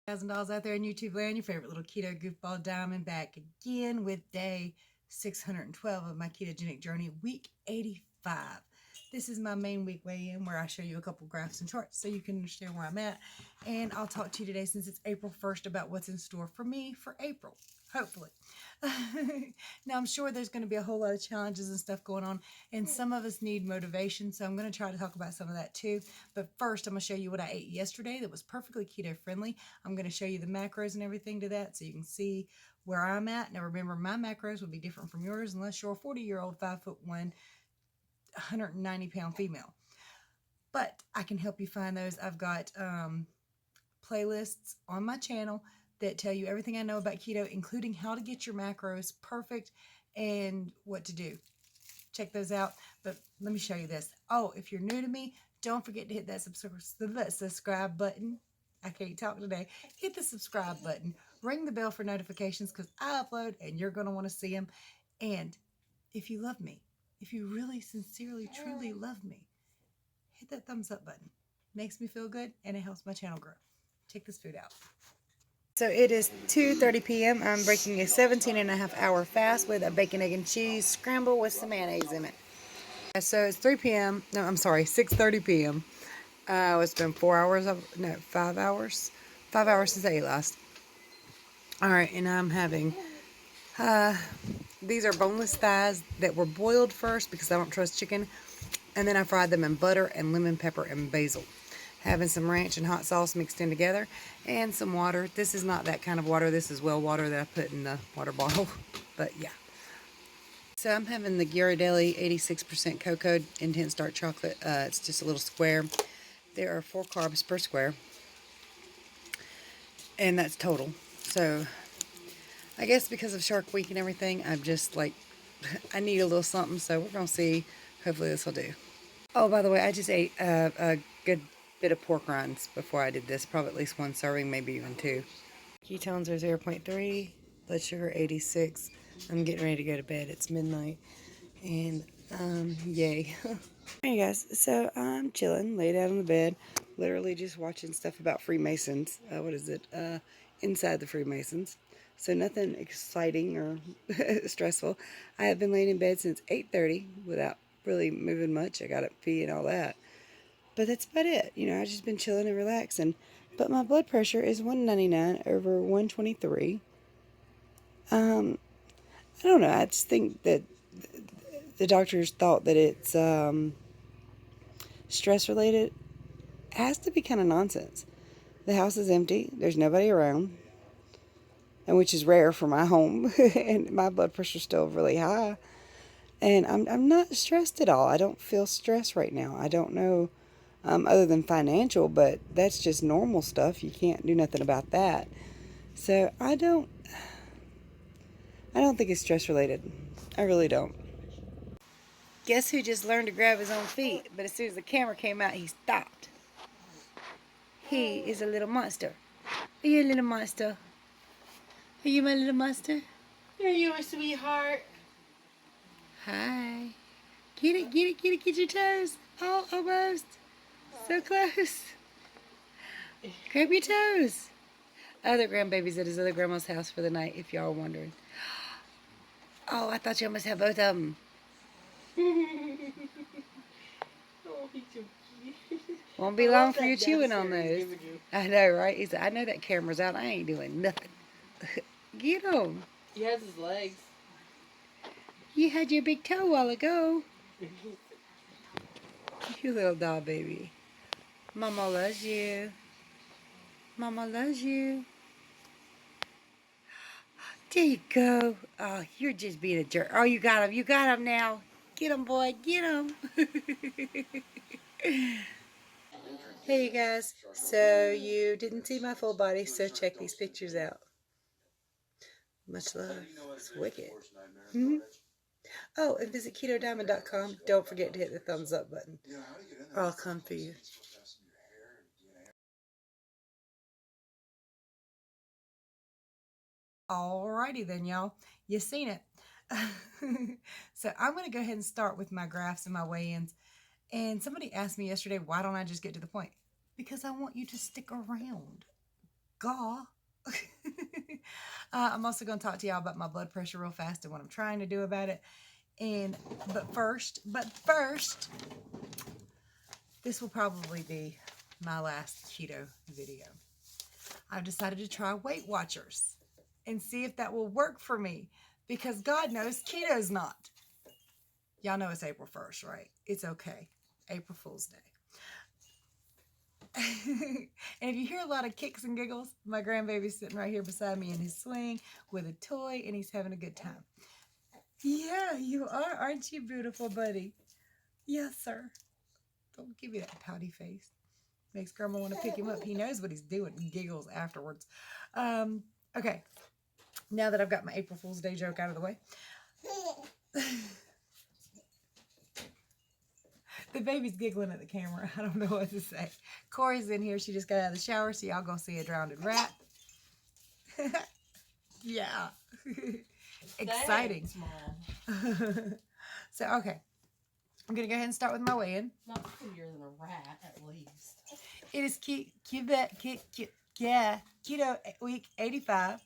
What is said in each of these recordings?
$1,000 out there in YouTube land, your favorite little keto goofball diamond back again with day 612 of my ketogenic journey, week 85. This is my main week weigh-in where I show you a couple graphs and charts so you can understand where I'm at. And I'll talk to you today, since it's April 1st, about what's in store for me for April, hopefully. Now, I'm sure there's going to be a whole lot of challenges and stuff going on, and some of us need motivation, so I'm going to try to talk about some of that too. But first, I'm going to show you what I ate yesterday that was perfectly keto friendly. I'm going to show you the macros and everything to that so you can see where I'm at. Now, remember, my macros would be different from yours unless you're a 40-year-old, 5'1", 190-pound female. But I can help you find those. I've got playlists on my channel that tell you everything I know about keto, including how to get your macros perfect and what to do. Check those out. But let me show you this. Oh, if you're new to me, don't forget to hit that subscribe button. I can't talk today. Hit the subscribe button. Ring the bell for notifications, because I upload and you're going to want to see them. And if you love me, if you really, sincerely, truly love me, hit that thumbs up button. Makes me feel good and it helps my channel grow. Check this food out. So it is 2:30 p.m. I'm breaking a 17.5-hour fast with a bacon, egg, and cheese scramble with some mayonnaise in it. So it's 3 p.m. No, I'm sorry, 6:30 p.m. It's been 5 hours. 5 hours since I ate last. All right, and I'm having, these are boneless thighs that were boiled first because I don't trust chicken. And then I fried them in butter and lemon pepper and basil. Having some ranch and hot sauce mixed in together, and some water. This is not that kind of water. This is well water that I put in the water bottle. But yeah. So I'm having the Ghirardelli 86% cocoa intense dark chocolate. It's just a little square. There are 4 carbs per square. And that's total. So I guess because of Shark Week and everything, I'm just like, I need a little something. So we're going to see. Hopefully this will do. Oh, by the way, I just ate a good bit of pork rinds before I did this. Probably at least 1 serving, maybe even 2. Ketones are 0.3. Blood sugar 86. I'm getting ready to go to bed. It's midnight. And, yay. Hey guys, so I'm chilling, laid out on the bed, literally just watching stuff about Freemasons. Inside the Freemasons. So nothing exciting or stressful. I have been laying in bed since 8:30 without really moving much. I got up, pee and all that. But that's about it. You know, I've just been chilling and relaxing. But my blood pressure is 199 over 123. I don't know. I just think that the doctors thought that it's stress related. It has to be kind of nonsense. The house is empty. There's nobody around. And which is rare for my home. And my blood pressure's still really high. And I'm not stressed at all. I don't feel stress right now. I don't know, other than financial, but that's just normal stuff. You can't do nothing about that. So I don't think it's stress related. I really don't. Guess who just learned to grab his own feet? But as soon as the camera came out, he stopped. He is a little monster. Are you a little monster? Are you my little monster? Are you a sweetheart? Hi. Get it, get it, get it, get your toes. Oh, almost. So close. Grab your toes. Other grandbaby's at his other grandma's house for the night, if y'all are wondering. Oh, I thought y'all must have both of them. Oh, he's so cute. Won't be long for you chewing on those. I know, right? He said, I know that camera's out. I ain't doing nothing. Get him. He has his legs. You had your big toe a while ago. You little doll baby. Mama loves you. Mama loves you. There you go. Oh, you're just being a jerk. Oh, you got him. You got him now. Get him, boy. Get him. Hey, you guys. So you didn't see my full body, so check these pictures out. Much love. It's wicked. Oh, and visit KetoDiamond.com. Don't forget to hit the thumbs up button. Or I'll come for you. Alrighty then, y'all. You seen it. So I'm going to go ahead and start with my graphs and my weigh-ins. And somebody asked me yesterday, why don't I just get to the point? Because I want you to stick around. Gaw. I'm also going to talk to y'all about my blood pressure real fast and what I'm trying to do about it. But first, this will probably be my last keto video. I've decided to try Weight Watchers and see if that will work for me, because God knows keto's not. Y'all know it's April 1st, right? It's okay. April Fool's Day. And if you hear a lot of kicks and giggles, my grandbaby's sitting right here beside me in his swing with a toy, and he's having a good time. Yeah, you are, aren't you, beautiful buddy? Yes, sir. Don't give me that pouty face. Makes Grandma want to pick him up. He knows what he's doing. He giggles afterwards. Okay. Now that I've got my April Fool's Day joke out of the way. The baby's giggling at the camera. I don't know what to say. Corey's in here. She just got out of the shower, so y'all gonna see a drowned rat. Yeah. Exciting. So, okay. I'm going to go ahead and start with my weigh-in. Not prettier than a rat, at least. It is Keto Week 85.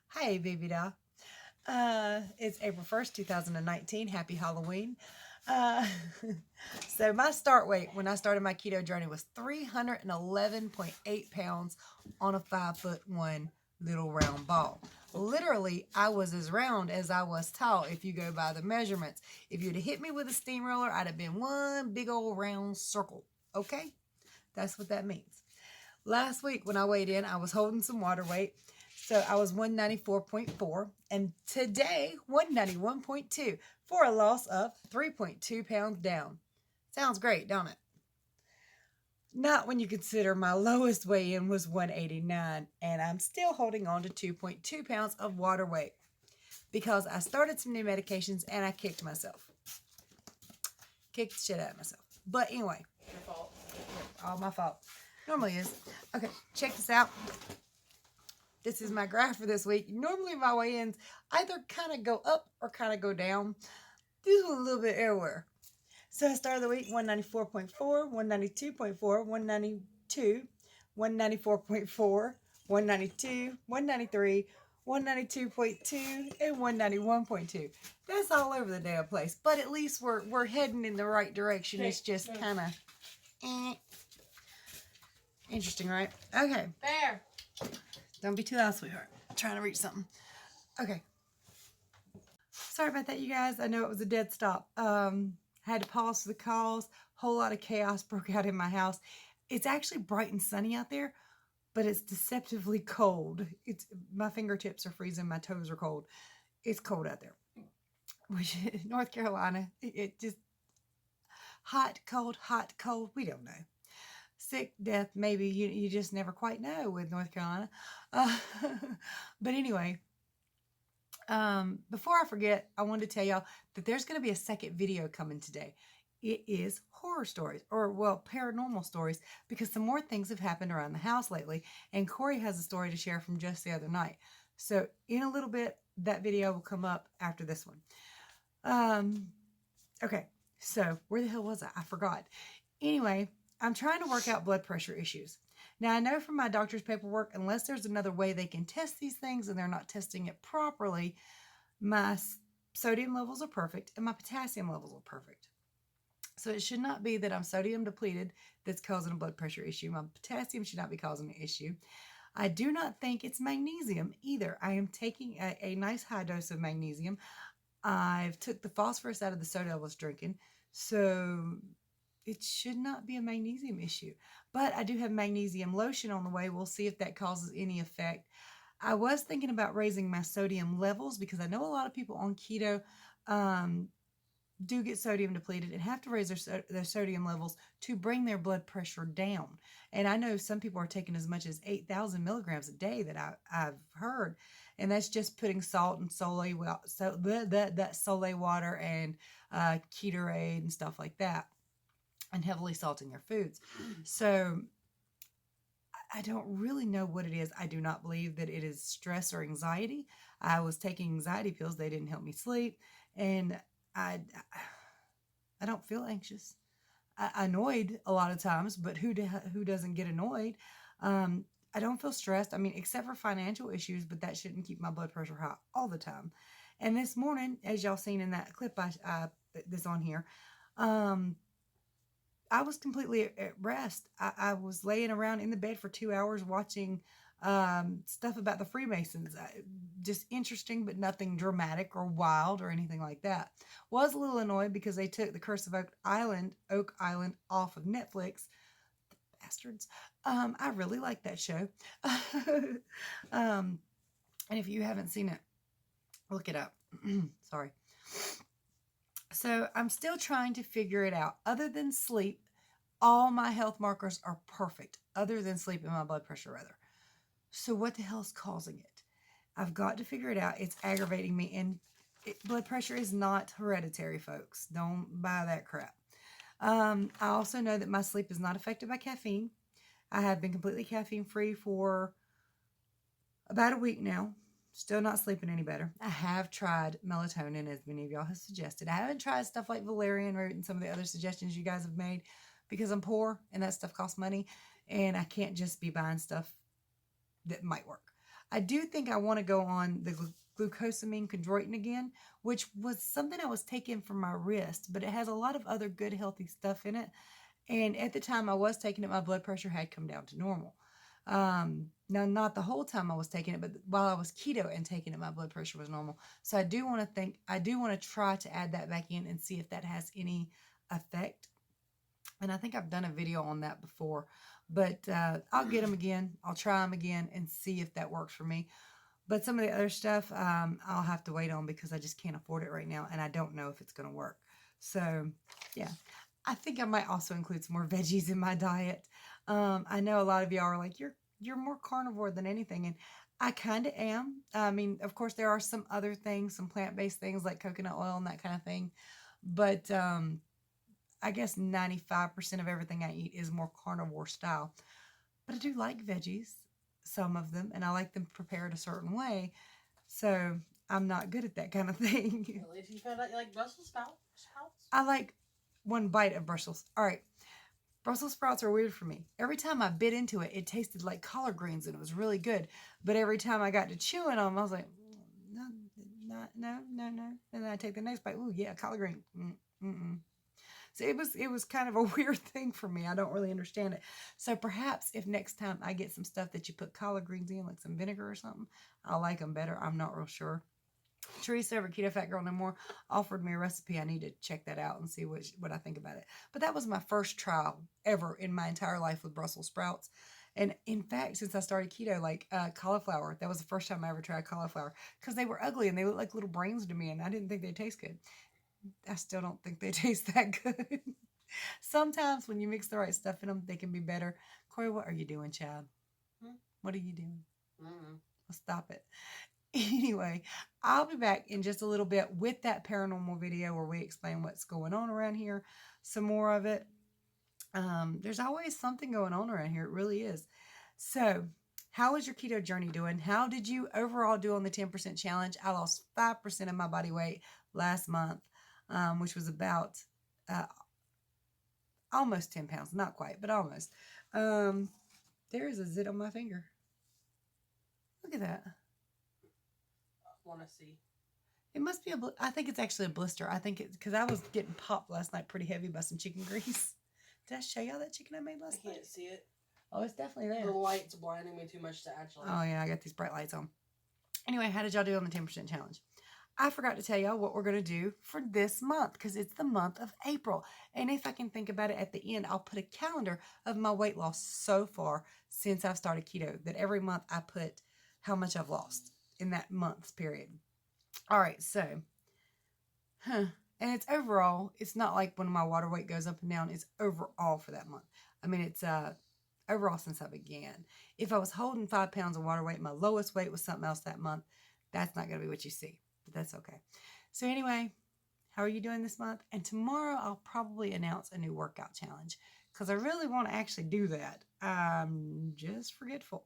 Hi, baby doll. It's April 1st, 2019. Happy Halloween. So my start weight when I started my keto journey was 311.8 pounds on a 5'1" little round ball. Literally, I was as round as I was tall if you go by the measurements. If you'd have hit me with a steamroller, I'd have been one big old round circle. Okay? That's what that means. Last week when I weighed in, I was holding some water weight. So I was 194.4. And today, 191.2 for a loss of 3.2 pounds down. Sounds great, don't it? Not when you consider my lowest weigh-in was 189, and I'm still holding on to 2.2 pounds of water weight because I started some new medications and I kicked myself. Kicked the shit out of myself. But anyway. Your fault. All my fault. Normally is. Okay, check this out. This is my graph for this week. Normally my weigh-ins either kind of go up or kind of go down. This one's a little bit everywhere. So I started the week 194.4, 192.4, 192, 194.4, 192, 193, 192.2, and 191.2. That's all over the damn place. But at least we're heading in the right direction. It's just kind of interesting, right? Okay. There. Don't be too loud, sweetheart. I'm trying to reach something. Okay. Sorry about that, you guys. I know it was a dead stop. Had to pause for the calls. Whole lot of chaos broke out in my house. It's actually bright and sunny out there, but it's deceptively cold. My fingertips are freezing. My toes are cold. It's cold out there. Which North Carolina, it just hot, cold. We don't know. Sick, death, maybe. You just never quite know with North Carolina. But anyway. Before I forget, I wanted to tell y'all that there's going to be a second video coming today. It is horror stories, or well, paranormal stories, because some more things have happened around the house lately, and Corey has a story to share from just the other night. So in a little bit, that video will come up after this one. Okay, so where the hell was I? I forgot. Anyway, I'm trying to work out blood pressure issues. Now, I know from my doctor's paperwork, unless there's another way they can test these things and they're not testing it properly, my sodium levels are perfect and my potassium levels are perfect. So it should not be that I'm sodium depleted that's causing a blood pressure issue. My potassium should not be causing an issue. I do not think it's magnesium either. I am taking a nice high dose of magnesium. I've took the phosphorus out of the soda I was drinking. So it should not be a magnesium issue. But I do have magnesium lotion on the way. We'll see if that causes any effect. I was thinking about raising my sodium levels because I know a lot of people on keto do get sodium depleted and have to raise their sodium levels to bring their blood pressure down. And I know some people are taking as much as 8,000 milligrams a day that I've heard. And that's just putting salt and Soleil water and Ketorade and stuff like that, and heavily salting their foods. So I don't really know what it is. I do not believe that it is stress or anxiety. I was taking anxiety pills. They didn't help me sleep. And I don't feel anxious. Annoyed a lot of times, but who doesn't get annoyed? I don't feel stressed. I mean, except for financial issues, but that shouldn't keep my blood pressure high all the time. And this morning, as y'all seen in that clip I this on here, I was completely at rest. I was laying around in the bed for 2 hours watching stuff about the Freemasons. Just interesting, but nothing dramatic or wild or anything like that. Was a little annoyed because they took The Curse of Oak Island off of Netflix. Bastards. I really like that show. And if you haven't seen it, look it up. Sorry. So I'm still trying to figure it out. Other than sleep, all my health markers are perfect. Other than sleep and my blood pressure, rather. So what the hell is causing it? I've got to figure it out. It's aggravating me. And blood pressure is not hereditary, folks. Don't buy that crap. I also know that my sleep is not affected by caffeine. I have been completely caffeine free for about a week now. Still not sleeping any better. I have tried melatonin, as many of y'all have suggested. I haven't tried stuff like valerian root and some of the other suggestions you guys have made because I'm poor and that stuff costs money and I can't just be buying stuff that might work. I do think I want to go on the glucosamine chondroitin again, which was something I was taking for my wrist, but it has a lot of other good healthy stuff in it. And at the time I was taking it, my blood pressure had come down to normal. Now, not the whole time I was taking it, but while I was keto and taking it, my blood pressure was normal. So I do want to try to add that back in and see if that has any effect. And I think I've done a video on that before, but I'll get them again. I'll try them again and see if that works for me. But some of the other stuff, I'll have to wait on because I just can't afford it right now. And I don't know if it's going to work. So yeah, I think I might also include some more veggies in my diet. I know a lot of y'all are like, you're more carnivore than anything. And I kind of am. I mean, of course, there are some other things, some plant-based things like coconut oil and that kind of thing. But I guess 95% of everything I eat is more carnivore style. But I do like veggies, some of them, and I like them prepared a certain way. So I'm not good at that kind of thing. At least you found out you like Brussels sprouts. I like one bite of Brussels. All right. Brussels sprouts are weird for me. Every time I bit into it, it tasted like collard greens and it was really good. But every time I got to chewing on them, I was like, no. And then I take the next bite. Ooh, yeah, collard green. Mm-mm. So it was kind of a weird thing for me. I don't really understand it. So perhaps if next time I get some stuff that you put collard greens in, like some vinegar or something, I'll like them better. I'm not real sure. Teresa over Keto Fat Girl No More offered me a recipe. I need to check that out and see what I think about it. But that was my first trial ever in my entire life with Brussels sprouts. And in fact, since I started keto, like cauliflower, that was the first time I ever tried cauliflower because they were ugly and they looked like little brains to me and I didn't think they'd taste good. I still don't think they taste that good. Sometimes when you mix the right stuff in them, they can be better. Corey, what are you doing, Chad? What are you doing? Well, stop it. Anyway, I'll be back in just a little bit with that paranormal video where we explain what's going on around here. Some more of it. There's always something going on around here. It really is. So, how is your keto journey doing? How did you overall do on the 10% challenge? I lost 5% of my body weight last month, which was about almost 10 pounds. Not quite, but almost. There is a zit on my finger. Look at that. Want to see? It must be I think it's actually a blister. I think it's because I was getting popped last night pretty heavy by some chicken grease. Did I show y'all that chicken I made last night? I can't see it. Oh, it's definitely there. The light's blinding me too much to actually. Oh, yeah, I got these bright lights on. Anyway, how did y'all do on the 10% challenge? I forgot to tell y'all what we're going to do for this month because it's the month of April. And if I can think about it at the end, I'll put a calendar of my weight loss so far since I've started keto that every month I put how much I've lost in that month's period. All right, so, and it's overall, it's not like when my water weight goes up and down, it's overall for that month. I mean, it's overall since I began. If I was holding 5 pounds of water weight, my lowest weight was something else that month, that's not going to be what you see, but that's okay. So anyway, how are you doing this month? And tomorrow I'll probably announce a new workout challenge because I really want to actually do that. I'm just forgetful.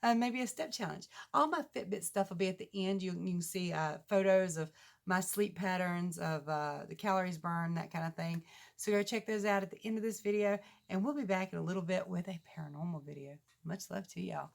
Maybe a step challenge. All my Fitbit stuff will be at the end. You can see photos of my sleep patterns of the calories burned, that kind of thing. So go check those out at the end of this video, and we'll be back in a little bit with a paranormal video. Much love to y'all.